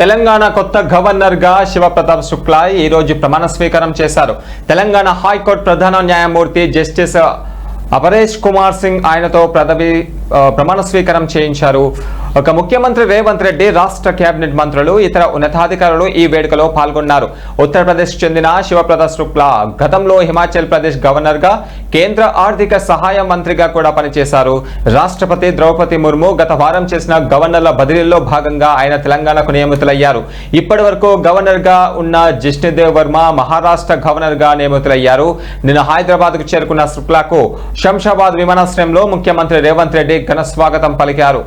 తెలంగాణ కొత్త గవర్నర్ గా శివప్రతాప్ శుక్లా ఈ రోజు ప్రమాణ స్వీకారం చేశారు. తెలంగాణ హైకోర్టు ప్రధాన న్యాయమూర్తి జస్టిస్ అపరేష్ కుమార్ సింగ్ ఆయనతో ప్రమాణ స్వీకారం చేయించారు. ముఖ్యమంత్రి రేవంత్ రెడ్డి, రాష్ట్ర కేబినెట్ మంత్రులు, ఇతర ఉన్నతాధికారులు ఈ వేడుకలో పాల్గొన్నారు. ఉత్తరప్రదేశ్ చెందిన శివప్రతాప్ శుక్లా గతంలో హిమాచల్ ప్రదేశ్ గవర్నర్ గా, కేంద్ర ఆర్థిక సహాయ మంత్రిగా కూడా పనిచేశారు. రాష్ట్రపతి ద్రౌపది ముర్ము గత వారం చేసిన గవర్నర్ల బదిలీలో భాగంగా ఆయన తెలంగాణకు నియమితులయ్యారు. ఇప్పటి వరకు గవర్నర్ గా ఉన్న జిష్ణుదేవ్ వర్మ మహారాష్ట్ర గవర్నర్ గా నియమితులయ్యారు. నిన్న హైదరాబాద్ కు చేరుకున్న శుక్లాకు శంషాబాద్ విమానాశ్రయంలో ముఖ్యమంత్రి రేవంత్ రెడ్డి ఘన స్వాగతం పలికారు.